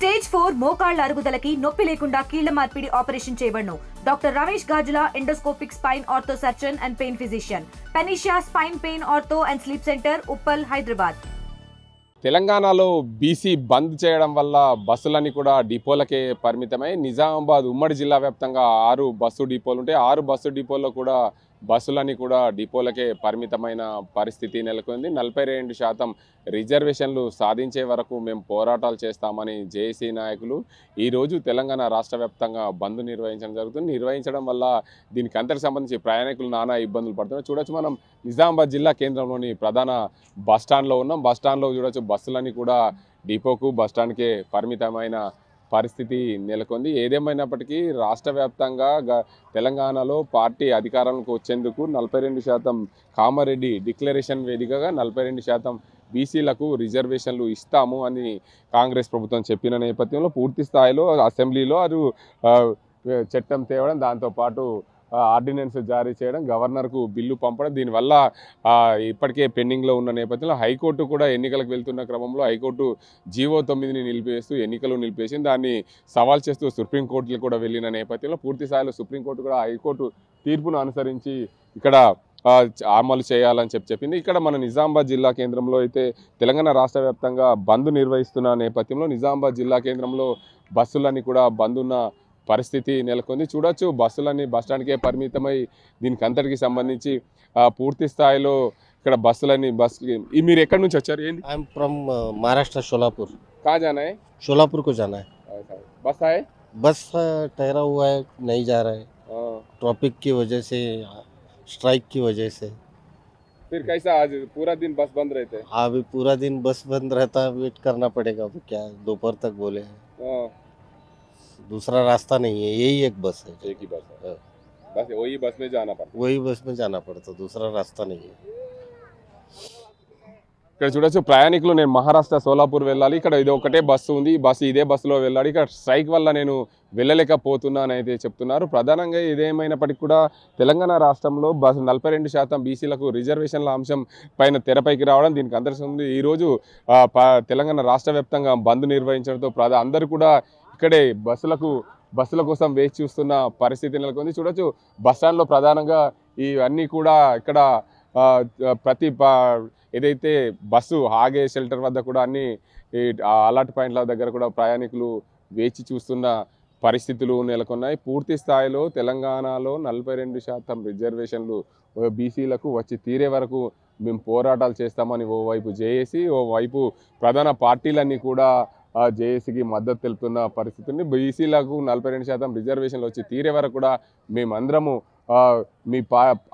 Stage 4 మోకాళ్ల అరుగుదలకి నొప్పి లేకుండా కీళ్ల మార్పిడి ఆపరేషన్ చేయబడును. Doctor Ramesh Gajula, endoscopic spine ortho surgeon and pain physician, Panacea spine pain ortho and sleep centre, Uppal, Hyderabad. తెలంగాణలో బీసీ బంద్ చేయడం వల్ల బస్సులన్నీ కూడా డిపోలకే పరిమితమై నిజామాబాద్ ఉమ్మడి జిల్లా వ్యాప్తంగా 6 బస్సు డిపోలు ఉంటే 6 బస్సు డిపోల్లో కూడా బస్సులన్నీ కూడా డిపోలకే పరిమితమైన పరిస్థితి నెలకొంది. 42% రిజర్వేషన్లు సాధించే వరకు మేము పోరాటాలు చేస్తామని జేఏసీ నాయకులు ఈరోజు తెలంగాణ రాష్ట్ర వ్యాప్తంగా బంద్ నిర్వహించడం జరుగుతుంది. నిర్వహించడం వల్ల దీనికి అంతటికి సంబంధించి ప్రయాణికులు నానా ఇబ్బందులు పడుతున్నారు. చూడొచ్చు, మనం నిజామాబాద్ జిల్లా కేంద్రంలోని ప్రధాన బస్టాండ్లో ఉన్నాం. బస్టాండ్లో చూడొచ్చు, బస్సులన్నీ కూడా డిపోకు బస్టాండ్కే పరిమితమైన పరిస్థితి నెలకొంది. ఏదేమైనప్పటికీ రాష్ట్ర వ్యాప్తంగా తెలంగాణలో పార్టీ అధికారంలోకి వచ్చేందుకు 42% కామారెడ్డి డిక్లరేషన్ వేదికగా 42% బీసీలకు రిజర్వేషన్లు ఇస్తాము అని కాంగ్రెస్ ప్రభుత్వం చెప్పిన నేపథ్యంలో పూర్తి స్థాయిలో అసెంబ్లీలో అది చట్టం తేవడం, దాంతోపాటు ఆర్డినెన్స్ జారీ చేయడం, గవర్నర్కు బిల్లు పంపడం, దీనివల్ల ఇప్పటికే పెండింగ్లో ఉన్న నేపథ్యంలో హైకోర్టు కూడా ఎన్నికలకు వెళ్తున్న క్రమంలో హైకోర్టు జీవో 9ని నిలిపివేస్తూ ఎన్నికలు నిలిపేసింది. దాన్ని సవాల్ చేస్తూ సుప్రీంకోర్టులు కూడా వెళ్ళిన నేపథ్యంలో పూర్తి స్థాయిలో సుప్రీంకోర్టు కూడా హైకోర్టు తీర్పును అనుసరించి ఇక్కడ అమలు చేయాలని చెప్పింది. ఇక్కడ మన నిజామాబాద్ జిల్లా కేంద్రంలో అయితే తెలంగాణ రాష్ట్ర వ్యాప్తంగా బంద్ నిర్వహిస్తున్న నేపథ్యంలో నిజామాబాద్ జిల్లా కేంద్రంలో బస్సులన్నీ కూడా బంద్ ఉన్న పరిస్థితి నెలకొంది. చూడొచ్చు, బస్సులన్నీ బస్టాండ్కే పరిమితమై దీనికి అంతటికి సంబంధించి పూర్తి స్థాయిలో ఇక్కడ బస్సులన్నీ మీరు ఎక్కడి నుంచి వచ్చారు? ఏంది? I am from Maharashtra Sholapur. कहाँ जाना है? शोलापुर को जाना है। बस आए? बस ठहरा हुआ है, नहीं जा रहा है ट्रैफिक की वजह से, स्ट्राइक की वजह से। फिर कैसा आज पूरा दिन बस बंद रहते हैं? अभी पूरा दिन बस बंद रहता है, वेट करना पड़ेगा। अभी क्या दोपहर तक बोले हैं, दूसरा रास्ता नहीं है, यही एक बस है, एक ही बस है, बस वही बस में जाना पड़ता, वही बस में जाना पड़ता, दूसरा रास्ता नहीं है। ఇక్కడ చూడొచ్చు, ప్రయాణికులు నేను మహారాష్ట్ర సోలాపూర్ వెళ్ళాలి, ఇక్కడ ఇది ఒకటే బస్సు ఉంది, ఈ బస్సు ఇదే బస్సులో వెళ్ళాలి, ఇక్కడ స్ట్రైక్ వల్ల నేను వెళ్ళలేకపోతున్నాను అయితే చెప్తున్నారు. ప్రధానంగా ఇదేమైనప్పటికీ కూడా తెలంగాణ రాష్ట్రంలో 42% బీసీలకు రిజర్వేషన్ల అంశం పైన తెరపైకి రావడం, దీనికి అందరికీ ఈరోజు తెలంగాణ రాష్ట్ర వ్యాప్తంగా బంద్ నిర్వహించడంతో అందరూ కూడా ఇక్కడే బస్సుల కోసం వేచి చూస్తున్న పరిస్థితి నెలకొంది. చూడొచ్చు, బస్టాండ్లో ప్రధానంగా ఇవన్నీ కూడా ఇక్కడ ప్రతి ఏదైతే బస్సు ఆగే షెల్టర్ వద్ద కూడా అన్ని అలర్ట్ పాయింట్ల దగ్గర కూడా ప్రయాణికులు వేచి చూస్తున్న పరిస్థితులు నెలకొన్నాయి. పూర్తి స్థాయిలో తెలంగాణలో 42% రిజర్వేషన్లు బీసీలకు వచ్చి తీరే వరకు మేము పోరాటాలు చేస్తామని ఓవైపు జేఏసీ, ఓవైపు ప్రధాన పార్టీలన్నీ కూడా జేఏసీకి మద్దతు తెలుపుతున్న పరిస్థితి ఉంది. బీసీలకు 42% రిజర్వేషన్లు వచ్చి తీరే వరకు కూడా మేమందరము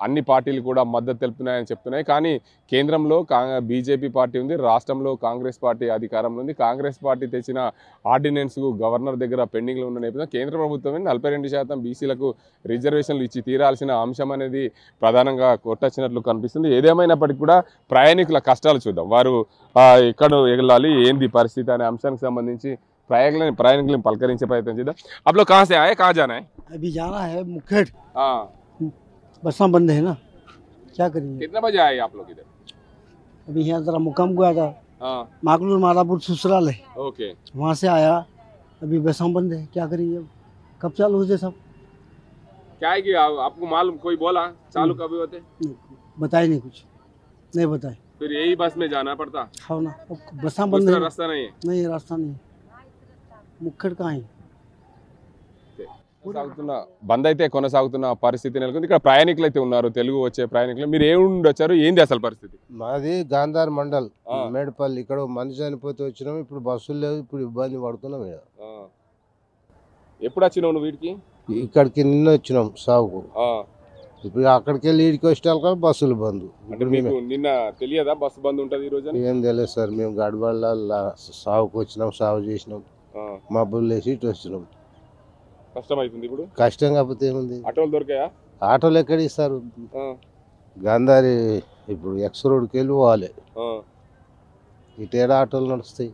అన్ని పార్టీలు కూడా మద్దతు తెలుపుతున్నాయని చెప్తున్నాయి. కానీ కేంద్రంలో బీజేపీ పార్టీ ఉంది, రాష్ట్రంలో కాంగ్రెస్ పార్టీ అధికారంలో ఉంది. కాంగ్రెస్ పార్టీ తెచ్చిన ఆర్డినెన్స్కు గవర్నర్ దగ్గర పెండింగ్లో ఉన్న నేపథ్యంలో కేంద్ర ప్రభుత్వమే 42% బీసీలకు రిజర్వేషన్లు ఇచ్చి తీరాల్సిన అంశం అనేది ప్రధానంగా కొట్టొచ్చినట్లు కనిపిస్తుంది. ఏదేమైనప్పటికీ కూడా ప్రయాణికుల కష్టాలు చూద్దాం, వారు ఎక్కడ వెళ్ళాలి, ఏంది పరిస్థితి అనే అంశానికి సంబంధించి ప్రయాణికులను పలకరించే ప్రయత్నం చేద్దాం. आप लोग कहाँ से आए, कहाँ जाना है? अभी जाना है मुखेड़। हाँ, बसा बंद है ना, क्या करेंगे। कितने बजे आए आप लोग इधर? अभी यहाँ जरा मुकाम को आया था, हाँ, माकलूर मालापुर ससुराल है, ओके, वहाँ से आया। अभी बसा बंद है, क्या करेंगे अब, कब चालू होते सब। क्या है कि आपको मालूम, कोई बोला चालू कभी होते? बताए नहीं, कुछ नहीं बताए, फिर यही बस में जाना पड़ता? हाँ ना, अब बसा बंद है, रास्ता नहीं है? नहीं रास्ता नहीं, मुखेड़ कहाँ है। బంద్ అయితే కొనసాగుతున్న పరిస్థితి నెలకొంది. ఇక్కడ ప్రయాణికులు అయితే ఉన్నారు, తెలుగు వచ్చే ప్రయాణికులు. మీరు ఏ ఉండి వచ్చారు, ఏంది అసలు పరిస్థితి? మాది గాంధార్ మండల్ మేడపల్లి. ఇక్కడ మనిషి చనిపోతే వచ్చినాం, ఇప్పుడు బస్సులు లేవు, ఇప్పుడు ఇబ్బంది పడుతున్నాం. ఎప్పుడు వచ్చినావు నువ్వు వీటికి? ఇక్కడికి నిన్న వచ్చినాం సాగుకు, ఇప్పుడు అక్కడికి వెళ్ళి వీడికి వచ్చే బస్సులు బంద్. అంటే మీకు నిన్న తెలియదా బస్సు బంద్ ఉంటుంది ఈ రోజు? ఏం తెలియదు సార్, మేము గడబళ్ళ సాగుకు వచ్చినాం, సాగు చేసినాం, మబ్బులు వేసి ఇటు వచ్చినాం. కష్టం అవుతుంది ఇప్పుడు. కష్టం కాకపోతే ఏముంది, ఆటోలు దొరికాయా? ఆటోలు ఎక్కడ ఇస్తారు, గాంధారి ఇప్పుడు ఎక్స్ రోడ్కి వెళ్ళి పోవాలి, ఇటేడా ఆటోలు నడుస్తాయి,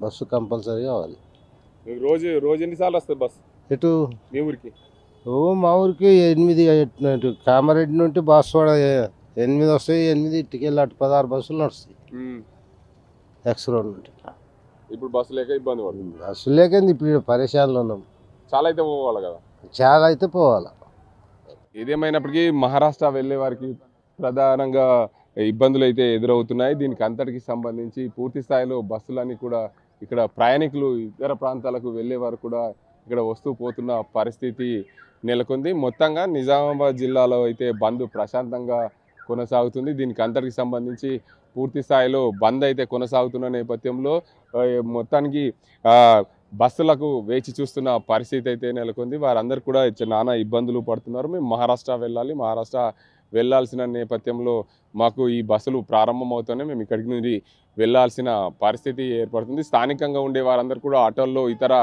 బస్సు కంపల్సరీ కావాలి. రోజు ఎన్నిసార్లు వస్తుంది బస్సు ఎటు మీ ఊరికి? మా ఊరికి 8 కామారెడ్డి నుండి బాస్వాడ 8 వస్తాయి, 8 ఇటుకెళ్ళి అటు 16 బస్సులు నడుస్తాయి ఎక్స్ రోడ్ నుండి. ఇప్పుడు బస్సు లేక ఇబ్బంది పడుతుంది. బస్సు లేకండి ఇప్పుడు పరేషాన్లో ఉన్నాం. చాలా అయితే పోవాలి కదా. చాలా అయితే పోవాలి. ఏదేమైనప్పటికీ మహారాష్ట్ర వెళ్ళే వారికి ప్రధానంగా ఇబ్బందులు అయితే ఎదురవుతున్నాయి. దీనికి అంతటికి సంబంధించి పూర్తి స్థాయిలో బస్సులన్నీ కూడా ఇక్కడ ప్రయాణికులు ఇతర ప్రాంతాలకు వెళ్ళే వారు కూడా ఇక్కడ వస్తూ పోతున్న పరిస్థితి నెలకొంది. మొత్తంగా నిజామాబాద్ జిల్లాలో అయితే బంద్ ప్రశాంతంగా కొనసాగుతుంది. దీనికి అంతటికి సంబంధించి పూర్తి స్థాయిలో బంద్ అయితే కొనసాగుతున్న నేపథ్యంలో మొత్తానికి బస్సులకు వేచి చూస్తున్న పరిస్థితి అయితే నెలకొంది. వారందరూ కూడా నానా ఇబ్బందులు పడుతున్నారు. మేము మహారాష్ట్ర వెళ్ళాలి, మహారాష్ట్ర వెళ్ళాల్సిన నేపథ్యంలో మాకు ఈ బస్సులు ప్రారంభమవుతూనే మేము ఇక్కడికి నుండి వెళ్ళాల్సిన పరిస్థితి ఏర్పడుతుంది. స్థానికంగా ఉండే వారందరూ కూడా ఆటోల్లో ఇతర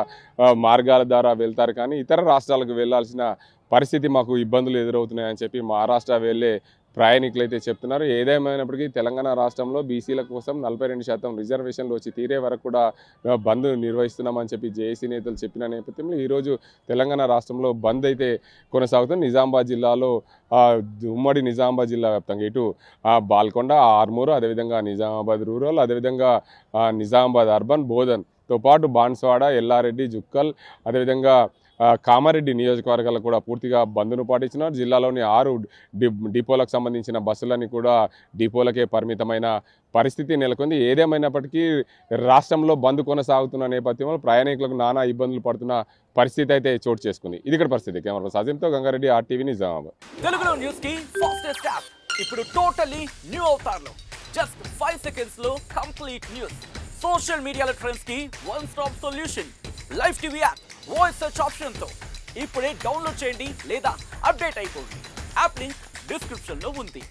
మార్గాల ద్వారా వెళ్తారు, కానీ ఇతర రాష్ట్రాలకు వెళ్ళాల్సిన పరిస్థితి మాకు ఇబ్బందులు ఎదురవుతున్నాయని చెప్పి మహారాష్ట్ర వెళ్ళే ప్రయాణికులు అయితే చెప్తున్నారు. ఏదేమైనప్పటికీ తెలంగాణ రాష్ట్రంలో బీసీల కోసం 42% రిజర్వేషన్లు వచ్చి తీరే వరకు కూడా బంద్ నిర్వహిస్తున్నామని చెప్పి జేఏసీ నేతలు చెప్పిన నేపథ్యంలో ఈరోజు తెలంగాణ రాష్ట్రంలో బంద్ అయితే కొనసాగుతుంది. నిజామాబాద్ జిల్లాలో ఉమ్మడి నిజామాబాద్ జిల్లా వ్యాప్తంగా ఇటు బాల్కొండ, ఆర్మూరు, అదేవిధంగా నిజామాబాద్ రూరల్, అదేవిధంగా నిజామాబాద్ అర్బన్, బోధన్తో పాటు బాన్స్వాడ, ఎల్లారెడ్డి, జుక్కల్, అదేవిధంగా కామారెడ్డి నియోజకవర్గాలు కూడా పూర్తిగా బంద్ను పాటించినారు. జిల్లాలోని 6 డిపోలకు సంబంధించిన బస్సులన్నీ కూడా డిపోలకే పరిమితమైన పరిస్థితి నెలకొంది. ఏదేమైనప్పటికీ రాష్ట్రంలో బంద్ కొనసాగుతున్న నేపథ్యంలో ప్రయాణికులకు నానా ఇబ్బందులు పడుతున్న పరిస్థితి అయితే చోటు చేసుకుంది. ఇది ఇక్కడ పరిస్థితి. కెమెరా సాజింతో గంగారెడ్డి, RTV నిజామాబాద్. తెలుగులో న్యూస్ కి ఫాస్టెస్ట్ యాప్ ఇప్పుడు టోటల్లీ న్యూ అవతార్లో జస్ట్ 5 సెకండ్స్ లో కంప్లీట్ న్యూస్. సోషల్ మీడియాలో ట్రెండ్స్ కి one stop solution. Live TV app voice search option తో ఇప్పుడే డౌన్లోడ్ చేయండి లేదా అప్డేట్ అయిపోండి. యాప్ లింక్ డిస్క్రిప్షన్ లో ఉంది.